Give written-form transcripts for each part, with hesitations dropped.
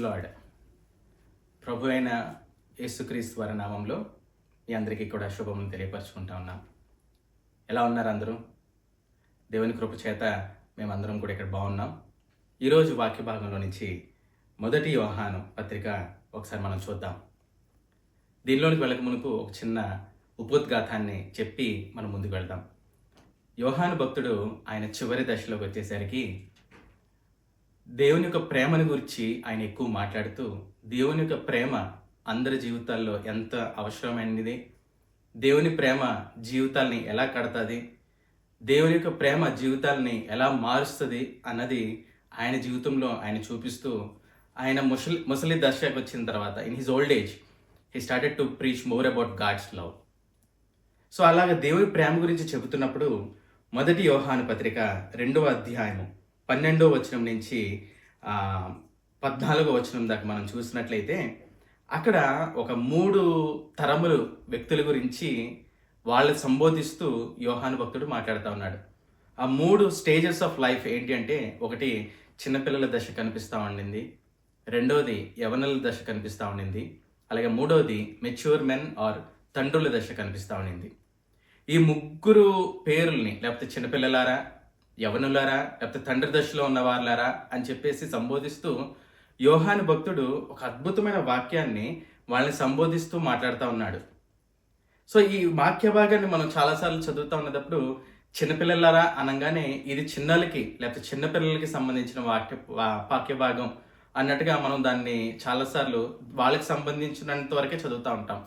Lord. ప్రభు అయిన యేసుక్రీస్తు వారి నామంలో మీ అందరికీ కూడా శుభములు తెలియపరచుకుంటా ఉన్నాం. ఎలా ఉన్నారు అందరూ? దేవుని కృప చేత మేమందరం కూడా ఇక్కడ బాగున్నాం. ఈరోజు వాక్య భాగంలో నుంచి 1 యోహాను పత్రిక ఒకసారి మనం చూద్దాం. దీనిలోనికి వెళ్ళక మునుపు ఒక చిన్న ఉపోద్ఘాతాన్ని చెప్పి మనం ముందుకు వెళ్దాం. యోహాను భక్తుడు ఆయన చివరి దశలోకి వచ్చేసరికి దేవుని యొక్క ప్రేమను గురించి ఆయన ఎక్కువ మాట్లాడుతూ, దేవుని యొక్క ప్రేమ అందరి జీవితాల్లో ఎంత అవసరమైనది, దేవుని ప్రేమ జీవితాల్ని ఎలా కడతాది, దేవుని యొక్క ప్రేమ జీవితాలని ఎలా మారుస్తుంది అన్నది ఆయన జీవితంలో ఆయన చూపిస్తూ, ఆయన ముసలి దశకు వచ్చిన తర్వాత in his old age he started to preach more about God's love. So అలాగ దేవుని ప్రేమ గురించి చెబుతున్నప్పుడు 1 యోహాను పత్రిక 2వ అధ్యాయము 12వ వచనం నుంచి 14వ వచనం దాకా మనం చూసినట్లయితే అక్కడ ఒక 3 తరములు వ్యక్తుల గురించి వాళ్ళు సంబోధిస్తూ యోహాను భక్తుడు మాట్లాడుతూ ఉన్నాడు. ఆ 3 స్టేజెస్ ఆఫ్ లైఫ్ ఏంటి అంటే, ఒకటి చిన్నపిల్లల దశ కనిపిస్తూ ఉండింది, రెండవది యవనుల దశ కనిపిస్తూ ఉండింది, అలాగే మూడవది మెచ్యూర్ మెన్ ఆర్ తండ్రుల దశ కనిపిస్తూ ఉండింది. ఈ 3 పేరుల్ని లేకపోతే చిన్నపిల్లలారా, యవనులారా, లేకపోతే తండ్రి దశలో ఉన్న వాళ్ళారా అని చెప్పేసి సంబోధిస్తూ యోహాను భక్తుడు ఒక అద్భుతమైన వాక్యాన్ని వాళ్ళని సంబోధిస్తూ మాట్లాడుతూ ఉన్నాడు. సో ఈ వాక్య భాగాన్ని మనం చాలాసార్లు చదువుతూ ఉన్నప్పుడు చిన్నపిల్లలారా అనగానే ఇది చిన్నలకి లేకపోతే చిన్నపిల్లలకి సంబంధించిన వాక్య భాగం అన్నట్టుగా మనం దాన్ని చాలాసార్లు వాళ్ళకి సంబంధించినంత వరకే చదువుతూ ఉంటాం.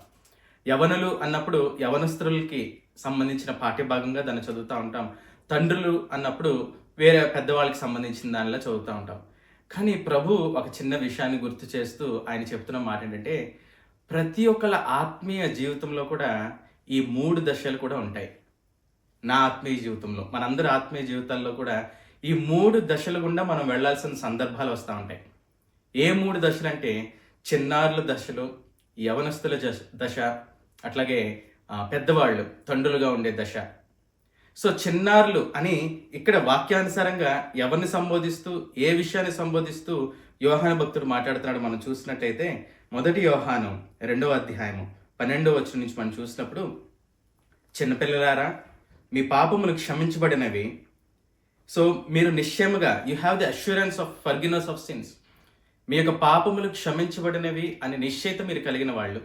యవనులు అన్నప్పుడు యవనస్తులకి సంబంధించిన పాఠ్యభాగంగా దాన్ని చదువుతూ ఉంటాం. తండ్రులు అన్నప్పుడు వేరే పెద్దవాళ్ళకి సంబంధించిన దానిలో చదువుతూ ఉంటాం. కానీ ప్రభు ఒక చిన్న విషయాన్ని గుర్తు చేస్తూ ఆయన చెప్తున్న మాట ఏంటంటే, ప్రతి ఒక్కళ్ళ ఆత్మీయ జీవితంలో కూడా ఈ 3 దశలు కూడా ఉంటాయి. నా ఆత్మీయ జీవితంలో, మనందరి ఆత్మీయ జీవితాల్లో కూడా ఈ 3 దశలు గుండా మనం వెళ్లాల్సిన సందర్భాలు వస్తూ ఉంటాయి. ఏ 3 దశలు అంటే, చిన్నారుల దశలు, యవనస్తుల దశ, అట్లాగే పెద్దవాళ్ళు తండ్రులుగా ఉండే దశ. సో చిన్నారులు అని ఇక్కడ వాక్యానుసారంగా ఎవరిని సంబోధిస్తూ, ఏ విషయాన్ని సంబోధిస్తూ యోహాను భక్తుడు మాట్లాడుతున్నాడు మనం చూసినట్టయితే 1 యోహాను 2వ అధ్యాయము 12వ వచనం నుంచి మనం చూసినప్పుడు, చిన్నపిల్లలారా మీ పాపములు క్షమించబడినవి. సో మీరు నిశ్చయముగా you have the assurance of forgiveness of sins. మీ యొక్క పాపములు క్షమించబడినవి అని నిశ్చయిత మీరు కలిగిన వాళ్ళు.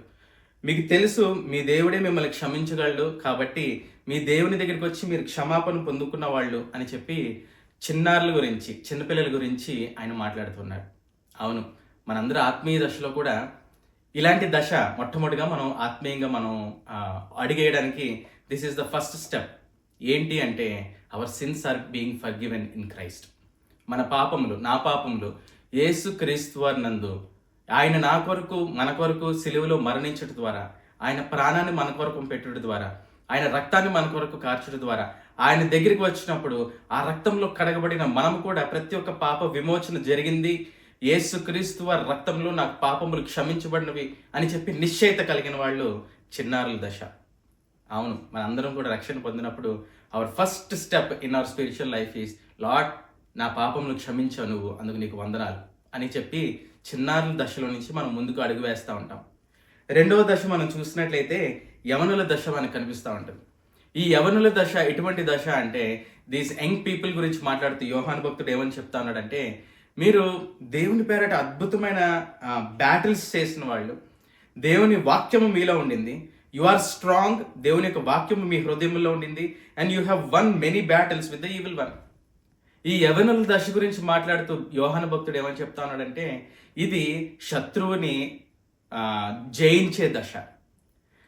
మీకు తెలుసు మీ దేవుడే మిమ్మల్ని క్షమించగలడు, కాబట్టి మీ దేవుని దగ్గరికి వచ్చి మీరు క్షమాపణ పొందుకున్న వాళ్ళు అని చెప్పి చిన్నారుల గురించి, చిన్నపిల్లల గురించి ఆయన మాట్లాడుతున్నాడు. అవును, మనందరూ ఆత్మీయ దశలో కూడా ఇలాంటి దశ మొట్టమొదటిగా మనం ఆత్మీయంగా మనం అడిగేయడానికి this is the first step. ఏంటి అంటే, our sins are being forgiven in Christ. మన పాపములు, నా పాపములు యేసు క్రీస్తు వారి నందు ఆయన నా కొరకు, మన కొరకు సిలువలో మరణించడం ద్వారా, ఆయన ప్రాణాన్ని మన కొరకు పెట్టడం ద్వారా, ఆయన రక్తాన్ని మన కొరకు కార్చడం ద్వారా, ఆయన దగ్గరికి వచ్చినప్పుడు ఆ రక్తంలో కడగబడిన మనము కూడా ప్రతి ఒక్క పాప విమోచన జరిగింది, యేసు క్రీస్తు వారి రక్తంలో నాకు పాపములు క్షమించబడినవి అని చెప్పి నిశ్చయిత కలిగిన వాళ్ళు చిన్నారుల దశ. అవును, మనందరం కూడా రక్షణ పొందినప్పుడు our first step in our spiritual life is, Lord నా పాపములు క్షమించావు నువ్వు, అందుకు నీకు వందనాలు అని చెప్పి చిన్నారుల దశలో నుంచి మనం ముందుకు అడుగు వేస్తూ ఉంటాం. 2వ దశ మనం చూసినట్లయితే యవనుల దశ మనకు కనిపిస్తూ ఉంటుంది. ఈ యవనుల దశ ఎటువంటి దశ అంటే, దీస్ యంగ్ పీపుల్ గురించి మాట్లాడుతూ యోహాను భక్తుడు ఏమని చెప్తా ఉన్నాడంటే, మీరు దేవుని పేరట అద్భుతమైన బ్యాటిల్స్ చేసిన వాళ్ళు, దేవుని వాక్యము మీలో ఉండింది, యు ఆర్ స్ట్రాంగ్, దేవుని యొక్క వాక్యము మీ హృదయంలో ఉండింది, and you have one many battles with the evil one. ఈ యవనుల దశ గురించి మాట్లాడుతూ యోహాను భక్తుడు ఏమని చెప్తా ఉన్నాడంటే, ఇది శత్రువుని జయించే దశ.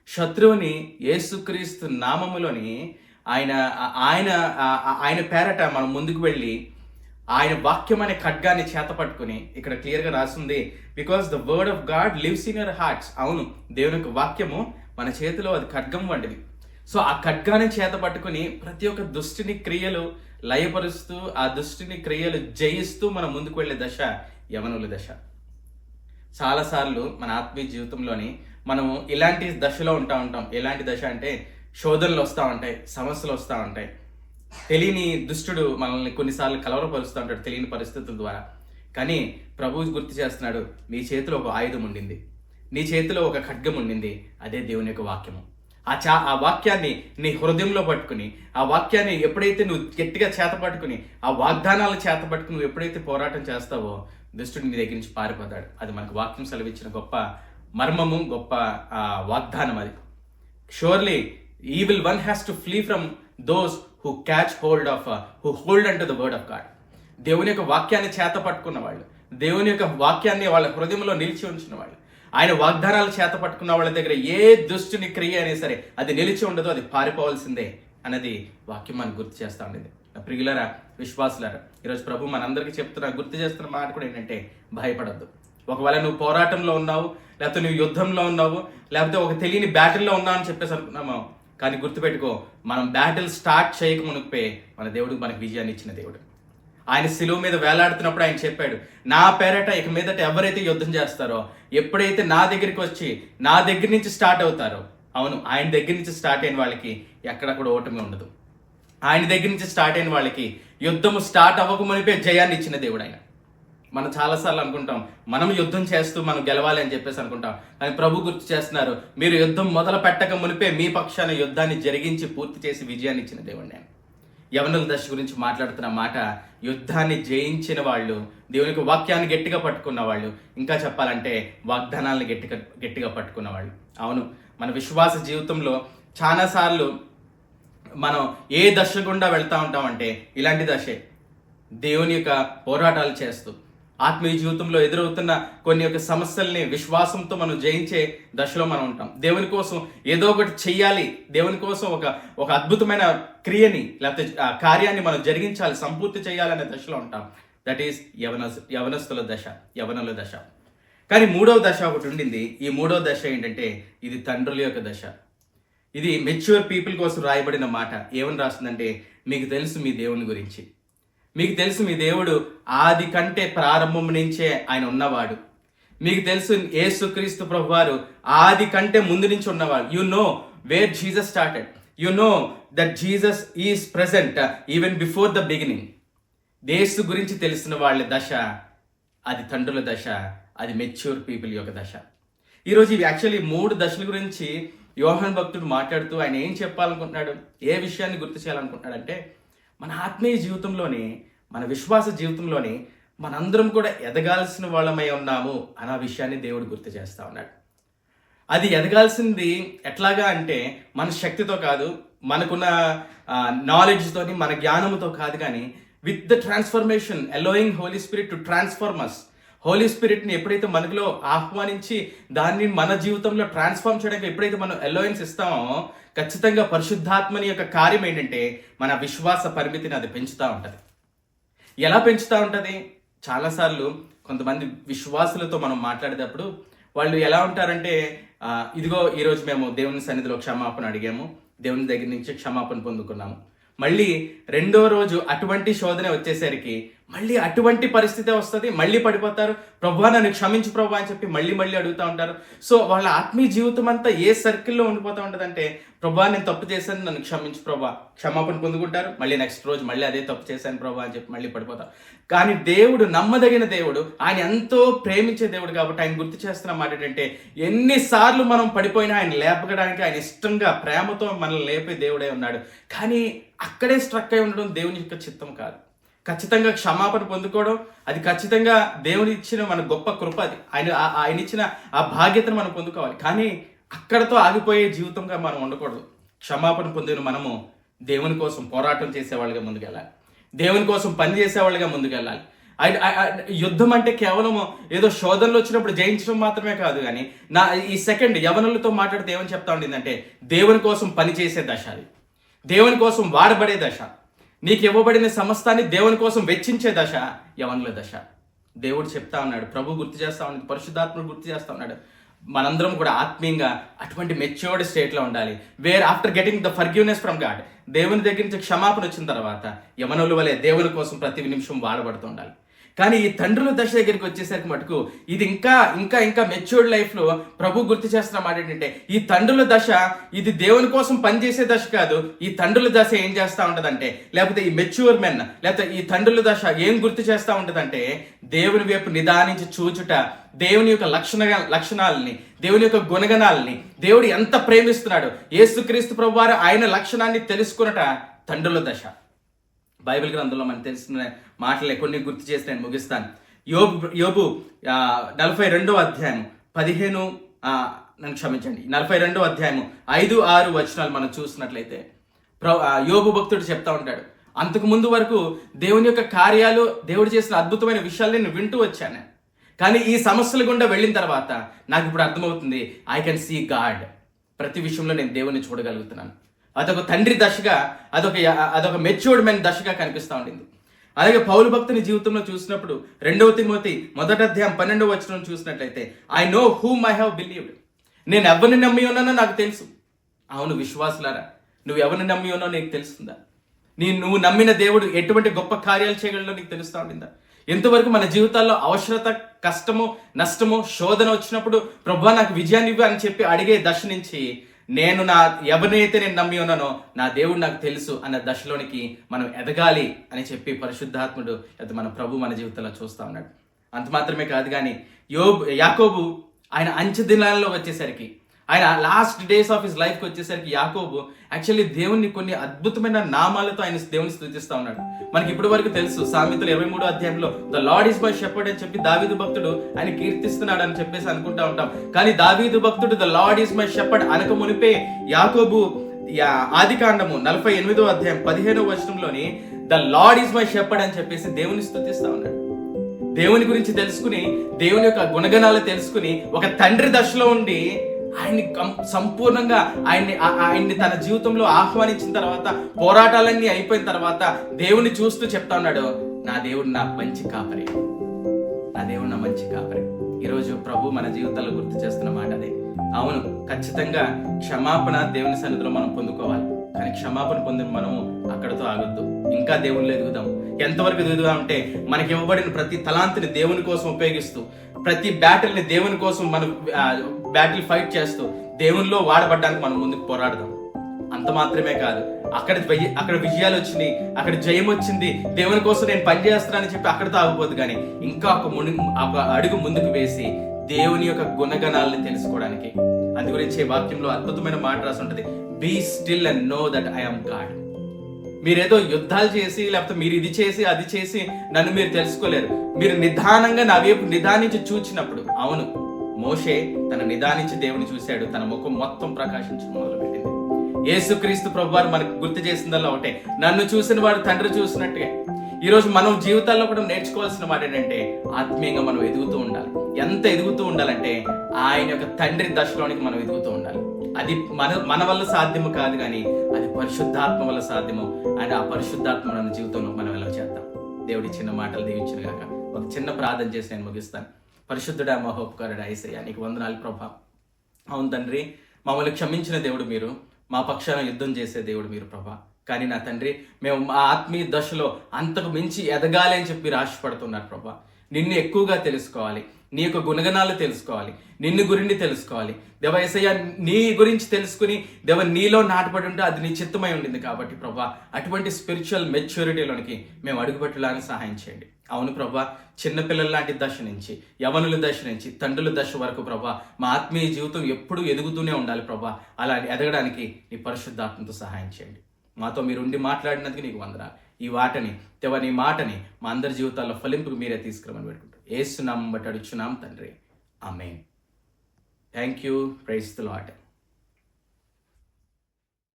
శత్రువుని యేసుక్రీస్తు నామములోని ఆయన ఆయన ఆయన పేరట మనం ముందుకు వెళ్ళి ఆయన వాక్యం అనే ఖడ్గాన్ని చేత పట్టుకుని, ఇక్కడ క్లియర్గా రాస్తుంది, because the word of God lives in your hearts. అవును, దేవుని యొక్క వాక్యము మన చేతిలో అది ఖడ్గం వంటిది. సో ఆ ఖడ్గాన్ని చేత పట్టుకుని ప్రతి ఒక్క దుష్టిని క్రియలు లయపరుస్తూ, ఆ దుష్టిని క్రియలు జయిస్తూ మనం ముందుకు వెళ్ళే దశ యవనుల దశ. చాలాసార్లు మన ఆత్మీయ జీవితంలోని మనము ఇలాంటి దశలో ఉంటాం. ఎలాంటి దశ అంటే, శోధనలు వస్తూ ఉంటాయి, సమస్యలు వస్తూ ఉంటాయి, తెలియని దుష్టుడు మనల్ని కొన్నిసార్లు కలవరపరుస్తూ ఉంటాడు తెలియని పరిస్థితుల ద్వారా. కానీ ప్రభువు గుర్తు చేస్తున్నాడు, మీ చేతిలో ఒక ఆయుధం ఉండింది, నీ చేతిలో ఒక ఖడ్గం ఉండింది, అదే దేవుని యొక్క వాక్యము. ఆ వాక్యాన్ని నీ హృదయంలో పట్టుకుని, ఆ వాక్యాన్ని ఎప్పుడైతే నువ్వు గట్టిగా చేత పట్టుకుని, ఆ వాగ్దానాలు చేత పట్టుకుని నువ్వు ఎప్పుడైతే పోరాటం చేస్తావో దుష్టుడు నీ దగ్గర నుంచి పారిపోతాడు. అది మనకు వాక్యం సెలవిచ్చిన గొప్ప మర్మము, గొప్ప వాగ్దానం అది. Surely evil one has to flea from those who catch hold of who hold unto the word of God. దేవుని యొక్క వాక్యాన్ని చేత పట్టుకున్న వాళ్ళు, దేవుని యొక్క వాక్యాన్ని వాళ్ళ హృదయంలో నిలిచి ఉంచిన వాళ్ళు, ఆయన వాగ్దానాలు చేత పట్టుకున్న వాళ్ళ దగ్గర ఏ దుష్టుని క్రియ అయినా సరే అది నిలిచి ఉండదు, అది పారిపోవాల్సిందే అన్నది వాక్యం మనకు గుర్తు చేస్తూ ఉండేది. ప్రియులరా, విశ్వాసులారా, ఈరోజు ప్రభు మనందరికీ గుర్తు చేస్తున్న మాట కూడా ఏంటంటే, భయపడద్దు. ఒకవేళ నువ్వు పోరాటంలో ఉన్నావు, లేకపోతే నువ్వు యుద్ధంలో ఉన్నావు, లేకపోతే ఒక తెలియని బ్యాటిల్లో ఉన్నావు అని చెప్పేసి అనుకున్నాము, కానీ గుర్తుపెట్టుకో, మనం బ్యాటిల్ స్టార్ట్ చేయక మునిపే మన దేవుడు మనకు విజయాన్ని ఇచ్చిన దేవుడు. ఆయన శిలువ మీద వేలాడుతున్నప్పుడు ఆయన చెప్పాడు, నా పేరట ఇక మీదట ఎవరైతే యుద్ధం చేస్తారో, ఎప్పుడైతే నా దగ్గరికి వచ్చి నా దగ్గర నుంచి స్టార్ట్ అవుతారో, అవును, ఆయన దగ్గర నుంచి స్టార్ట్ అయిన వాళ్ళకి ఎక్కడ కూడా ఓటమి ఉండదు. ఆయన దగ్గర నుంచి స్టార్ట్ అయిన వాళ్ళకి యుద్ధము స్టార్ట్ అవ్వక మునిపే జయాన్ని ఇచ్చిన దేవుడు ఆయన. మనం చాలాసార్లు అనుకుంటాం మనం యుద్ధం చేస్తూ మనం గెలవాలి అని చెప్పేసి అనుకుంటాం, కానీ ప్రభు గుర్తు చేస్తున్నారు, మీరు యుద్ధం మొదలు పెట్టక మునిపే మీ పక్షాన యుద్ధాన్ని జరిగించి పూర్తి చేసి విజయాన్ని ఇచ్చిన దేవుడు నేను. యవనుల దశ గురించి మాట్లాడుతున్న మాట, యుద్ధాన్ని జయించిన వాళ్ళు, దేవునికి వాక్యాన్ని గట్టిగా పట్టుకున్న వాళ్ళు, ఇంకా చెప్పాలంటే వాగ్దానాలను గట్టిగా పట్టుకున్న వాళ్ళు. అవును, మన విశ్వాస జీవితంలో చాలాసార్లు మనం ఏ దశ గుండా వెళ్తూ ఉంటామంటే ఇలాంటి దశే. దేవుని యొక్క పోరాటాలు చేస్తూ ఆత్మీయ జీవితంలో ఎదురవుతున్న కొన్ని యొక్క సమస్యల్ని విశ్వాసంతో మనం జయించే దశలో మనం ఉంటాం. దేవుని కోసం ఏదో ఒకటి చెయ్యాలి, దేవుని కోసం ఒక అద్భుతమైన క్రియని లేకపోతే కార్యాన్ని మనం జరిగించాలి, సంపూర్తి చేయాలనే దశలో ఉంటాం. దట్ ఈస్ యవనస్తుల దశ, యవనుల దశ. కానీ మూడవ దశ ఒకటి ఉండింది. ఈ మూడవ దశ ఏంటంటే ఇది తండ్రుల యొక్క దశ. ఇది మెచ్యూర్ పీపుల్ కోసం రాయబడిన మాట. ఏమని రాస్తుందంటే, మీకు తెలుసు మీ దేవుని గురించి, మీకు తెలుసు మీ దేవుడు ఆది కంటే ప్రారంభం నుంచే ఆయన ఉన్నవాడు, మీకు తెలుసు యేసుక్రీస్తు ప్రభువారు ఆది కంటే ముందు నుంచి ఉన్నవాడు. You know where Jesus started, you know that Jesus is present even before the beginning. యేసు గురించి తెలిసిన వాళ్ళ దశ అది తండ్రుల దశ, అది మెచ్యూర్ పీపుల్ యొక్క దశ. ఈరోజు ఇవి యాక్చువల్లీ 3 దశల గురించి యోహాను భక్తుడు మాట్లాడుతూ ఆయన ఏం చెప్పాలనుకుంటున్నాడు, ఏ విషయాన్ని గుర్తు చేయాలనుకుంటున్నాడంటే, మన ఆత్మీయ జీవితంలోని, మన విశ్వాస జీవితంలోని మనందరం కూడా ఎదగాల్సిన వాళ్ళమై ఉన్నాము అన్న విషయాన్ని దేవుడు గుర్తు చేస్తూ ఉన్నాడు. అది ఎదగాల్సింది ఎట్లాగా అంటే మన శక్తితో కాదు, మనకున్న నాలెడ్జ్తోని, మన జ్ఞానంతో కాదు, కానీ with the transformation, allowing holy spirit to transform us. Holy స్పిరిట్ని ఎప్పుడైతే మనలో ఆహ్వానించి దాన్ని మన జీవితంలో ట్రాన్స్ఫార్మ్ చేయడానికి ఎప్పుడైతే మనం అలోయన్స్ ఇస్తామో, ఖచ్చితంగా పరిశుద్ధాత్మని యొక్క కార్యం ఏంటంటే మన విశ్వాస పరిమితిని అది పెంచుతూ ఉంటుంది. ఎలా పెంచుతూ ఉంటుంది? చాలాసార్లు కొంతమంది విశ్వాసులతో మనం మాట్లాడేటప్పుడు వాళ్ళు ఎలా ఉంటారంటే, ఇదిగో ఈరోజు మేము దేవుని సన్నిధిలో క్షమాపణ అడిగాము, దేవుని దగ్గర నుంచి క్షమాపణ పొందుకున్నాము, మళ్ళీ రెండో రోజు అటువంటి శోధన వచ్చేసరికి మళ్ళీ అటువంటి పరిస్థితి వస్తుంది, మళ్ళీ పడిపోతారు, ప్రభువా నన్ను క్షమించు ప్రభు అని చెప్పి మళ్ళీ అడుగుతూ ఉంటారు. సో వాళ్ళ ఆత్మీయ జీవితం అంతా ఏ సర్కిల్లో ఉండిపోతూ ఉంటుందంటే, ప్రభువా నేను తప్పు చేశాను, నన్ను క్షమించు ప్రభా, క్షమాపణ పొందుకుంటారు, మళ్ళీ నెక్స్ట్ రోజు మళ్ళీ అదే తప్పు చేశాను ప్రభా అని చెప్పి మళ్ళీ పడిపోతారు. కానీ దేవుడు నమ్మదగిన దేవుడు, ఆయన ఎంతో ప్రేమించే దేవుడు కాబట్టి ఆయన గుర్తు చేస్తున్న మాట ఏంటంటే, ఎన్నిసార్లు మనం పడిపోయినా ఆయన లేపడానికి ఆయన ఇష్టంగా ప్రేమతో మనల్ని లేపే దేవుడే ఉన్నాడు. కానీ అక్కడే స్ట్రక్ అయి ఉండడం దేవుని యొక్క చిత్తం కాదు. ఖచ్చితంగా క్షమాపణ పొందుకోవడం అది ఖచ్చితంగా దేవుని ఇచ్చిన మన గొప్ప కృప, అది ఆయన ఇచ్చిన ఆ బాధ్యతను మనం పొందుకోవాలి. కానీ అక్కడతో ఆగిపోయే జీవితంగా మనం ఉండకూడదు. క్షమాపణ పొందిన మనము దేవుని కోసం పోరాటం చేసేవాళ్ళుగా ముందుకెళ్ళాలి, దేవుని కోసం పని చేసేవాళ్ళుగా ముందుకెళ్ళాలి. యుద్ధం అంటే కేవలం ఏదో శోధనలు వచ్చినప్పుడు జయించడం మాత్రమే కాదు, కానీ ఈ సెకండ్ యవనులతో మాట్లాడితే ఏమని చెప్తా ఉండిందంటే, దేవుని కోసం పని చేసే దశ, అది దేవుని కోసం వాడబడే దశ, నీకు ఇవ్వబడిన సమస్తాన్ని దేవుని కోసం వెచ్చించే దశ యవనుల దశ. దేవుడు చెప్తా ఉన్నాడు, ప్రభు గుర్తు చేస్తా ఉన్నాడు, పరిశుద్ధాత్ముడు గుర్తు చేస్తా ఉన్నాడు, మనందరం కూడా ఆత్మీయంగా అటువంటి మెచ్యూర్డ్ స్టేట్లో ఉండాలి. Where after getting the forgiveness from God, దేవుని దగ్గర నుంచి క్షమాపణ వచ్చిన తర్వాత యవనుల వలె దేవుని కోసం ప్రతి నిమిషం వాడబడుతూ ఉండాలి. కానీ ఈ తండ్రుల దశ దగ్గరికి వచ్చేసరికి మటుకు ఇది ఇంకా ఇంకా ఇంకా మెచ్యూర్డ్ లైఫ్లో ప్రభు గుర్తు చేస్తున్న మాట ఏంటంటే, ఈ తండ్రుల దశ ఇది దేవుని కోసం పనిచేసే దశ కాదు. ఈ తండ్రుల దశ ఏం చేస్తూ ఉంటుందంటే, లేకపోతే ఈ మెచ్యూర్ మెన్ లేకపోతే ఈ తండ్రుల దశ ఏం గుర్తు చేస్తూ ఉంటుందంటే, దేవుని వైపు నిదానించి చూచుట, దేవుని యొక్క లక్షణాలని, దేవుని యొక్క గుణగణాలని, దేవుడు ఎంత ప్రేమిస్తున్నాడు, యేసుక్రీస్తు ప్రభువారు ఆయన లక్షణాన్ని తెలుసుకున్నట తండ్రుల దశ. బైబిల్ గ్రంథంలో మనకు తెలిసిన మాటలే కొన్ని గుర్తు చేసి నేను ముగిస్తాను. యోబు 42వ అధ్యాయం 42వ అధ్యాయము 5-6 వచనాలు మనం చూసినట్లయితే యోబు భక్తుడు చెప్తా ఉంటాడు, అంతకు ముందు వరకు దేవుని యొక్క కార్యాలు, దేవుడు చేసిన అద్భుతమైన విషయాలు నేను వింటూ వచ్చాను. కానీ ఈ సమస్యల గుండా వెళ్ళిన తర్వాత నాకు ఇప్పుడు అర్థమవుతుంది, ఐ కెన్ సీ గాడ్. ప్రతి విషయంలో నేను దేవుని చూడగలుగుతున్నాను. అదొక తండ్రి దశగా, అదొక మెచ్యూర్డ్ మెన్ దశగా కనిపిస్తూ ఉండింది. అలాగే పౌలు భక్తుని జీవితంలో చూసినప్పుడు 2 తిమోతి 1వ అధ్యాయం 12వ వచనం చూసినట్లయితే, I know whom I have believed. నేను ఎవరిని నమ్మి ఉన్నానో నాకు తెలుసు. అవును విశ్వాసులారా, నువ్వు ఎవరిని నమ్మి ఉన్నావో నీకు తెలుస్తుందా? నువ్వు నమ్మిన దేవుడు ఎటువంటి గొప్ప కార్యాలు చేయగలడో నీకు తెలుస్తూ ఉండిందా? ఎంతవరకు మన జీవితాల్లో అవసరత, కష్టము, నష్టము, శోధన వచ్చినప్పుడు ప్రభువా నాకు విజయాన్ని ఇవ్వు అని చెప్పి అడిగే దశ నుంచి నేను ఎవరినైతే నేను నమ్మి ఉన్నానో నా దేవుడు నాకు తెలుసు అన్న దశలోనికి మనం ఎదగాలి అని చెప్పి పరిశుద్ధాత్ముడు మన ప్రభు మన జీవితంలో చూస్తూ ఉన్నాడు. అంత మాత్రమే కాదు, కానీ యాకోబు ఆయన అంచె దినాల్లో వచ్చేసరికి, ఆయన లాస్ట్ డేస్ ఆఫ్ హిస్ లైఫ్కి వచ్చేసరికి యాకోబు యాక్చువల్లీ దేవుణ్ణి కొన్ని అద్భుతమైన నామాలతో ఆయన దేవుని స్తుతిస్తూ ఉన్నాడు. మనకి ఇప్పటి వరకు తెలుసు, సామెతలు 23వ అధ్యాయంలో the Lord is my shepherd అని చెప్పి దావీదు భక్తుడు ఆయన కీర్తిస్తున్నాడు అని చెప్పేసి అనుకుంటా ఉంటాం. కానీ దావీదు భక్తుడు the Lord is my shepherd అనక మునిపే యాకోబు ఆదికాండము 48వ అధ్యాయం 15వ వచనంలోని the Lord is my shepherd అని చెప్పేసి దేవుని స్తుతిస్తూ ఉన్నాడు. దేవుని గురించి తెలుసుకుని, దేవుని యొక్క గుణగణాలు తెలుసుకుని, ఒక తండ్రి దశలో ఉండి ఆయన్ని సంపూర్ణంగా ఆయన్ని తన జీవితంలో ఆహ్వానించిన తర్వాత, పోరాటాలన్నీ అయిపోయిన తర్వాత దేవుని చూస్తూ చెప్తా ఉన్నాడు, నా దేవుడు నా మంచి కాపరి, నా దేవుడు నా మంచి కాపరి. ఈరోజు ప్రభు మన జీవితాల్లో గుర్తు చేస్తున్న మాట అదే. అవును, ఖచ్చితంగా క్షమాపణ దేవుని సన్నిధిలో మనం పొందుకోవాలి. కానీ క్షమాపణ పొందిన మనము అక్కడతో ఆగొద్దు, ఇంకా దేవుళ్ళు ఎదుగుదాం. ఎంతవరకు ఎదుగుదాం అంటే, మనకి ఇవ్వబడిన ప్రతి తలాంతిని దేవుని కోసం ఉపయోగిస్తూ, ప్రతి బ్యాటిల్ని దేవుని కోసం మనం బ్యాటిల్ ఫైట్ చేస్తూ దేవునిలో వాడబడ్డానికి మనం ముందుకు పోరాడదాం. అంత మాత్రమే కాదు, అక్కడ విజయాలు వచ్చినాయి, అక్కడ జయం వచ్చింది, దేవుని కోసం నేను పనిచేస్తున్నానని చెప్పి అక్కడితో ఆగిపోదు, కానీ ఇంకా ఒక అడుగు ముందుకు వేసి దేవుని యొక్క గుణగణాలను తెలుసుకోవడానికి. అందు గురించి వాక్యంలో అద్భుతమైన మాట రాసి ఉంటుంది, be still and know that I am God. మీరేదో యుద్ధాలు చేసి, లేకపోతే మీరు ఇది చేసి అది చేసి నన్ను మీరు తెలుసుకోలేరు. మీరు నిదానంగా నా వైపు నిదానించి చూచినప్పుడు, అవును మోషే తన నిదానించి దేవుని చూశాడు, తన ముఖం మొత్తం ప్రకాశించడం మొదలుపెట్టింది. యేసుక్రీస్తు ప్రభువారు మనకు గుర్తు చేసిందల్లా ఒకటే, నన్ను చూసిన వాడు తండ్రి చూసినట్టుగా. ఈరోజు మనం జీవితాల్లో కూడా నేర్చుకోవాల్సిన మాట ఏంటంటే, ఆత్మీయంగా మనం ఎదుగుతూ ఉండాలి. ఎంత ఎదుగుతూ ఉండాలంటే, ఆయన యొక్క తండ్రి దశలోనికి మనం ఎదుగుతూ ఉండాలి. అది మన వల్ల సాధ్యము కాదు, కానీ అది పరిశుద్ధాత్మ వల్ల సాధ్యము. అండ్ ఆ పరిశుద్ధాత్మ మన జీవితంలో మనం ఎలా చేద్దాం. దేవుడి చిన్న మాటలు దీవించిన గాక. ఒక చిన్న ప్రార్థన చేసి నేను ముగిస్తాను. పరిశుద్ధుడా, మహోపకారుడా యేసయ్యా, నీకు వందనాలు ప్రభా. అవును తండ్రి, మమ్మల్ని క్షమించిన దేవుడు మీరు, మా పక్షాన యుద్ధం చేసే దేవుడు మీరు ప్రభా. కానీ నా తండ్రి, మేము మా ఆత్మీయ దశలో అంతకు మించి ఎదగాలి అని చెప్పి ఆశపడుతున్నారు ప్రభా. నిన్ను ఎక్కువగా తెలుసుకోవాలి, నీ యొక్క గుణగణాలు తెలుసుకోవాలి, నిన్ను గురించి తెలుసుకోవాలి దేవా. యేసయ్యా, నీ గురించి తెలుసుకుని దేవ నీలో నాటపడి ఉంటే అది నీ చిత్తమై ఉండింది కాబట్టి ప్రభా, అటువంటి స్పిరిచువల్ మెచ్యూరిటీలోనికి మేము అడుగుపెట్టడానికి సహాయం చేయండి. అవును ప్రభా, చిన్నపిల్లల లాంటి దశ నుంచి, యవనుల దశ నుంచి, తండ్రుల దశ వరకు ప్రభా, మా ఆత్మీయ జీవితం ఎప్పుడూ ఎదుగుతూనే ఉండాలి ప్రభా. అలా ఎదగడానికి నీ పరిశుద్ధాత్మతో సహాయం చేయండి. మాతో మీరు ఉండి మాట్లాడినందుకు నీకు వందనాలు. ఈ వాటని దేవా, నీ మాటని మా అందరి జీవితాల్లో ఫలింపుకు మీరే తీసుకురమని పెట్టుకుంటారు. యేసు నామమున బట్టి అడుగుచున్నాం తండ్రి, ఆమేన్. Thank you. Praise the lord.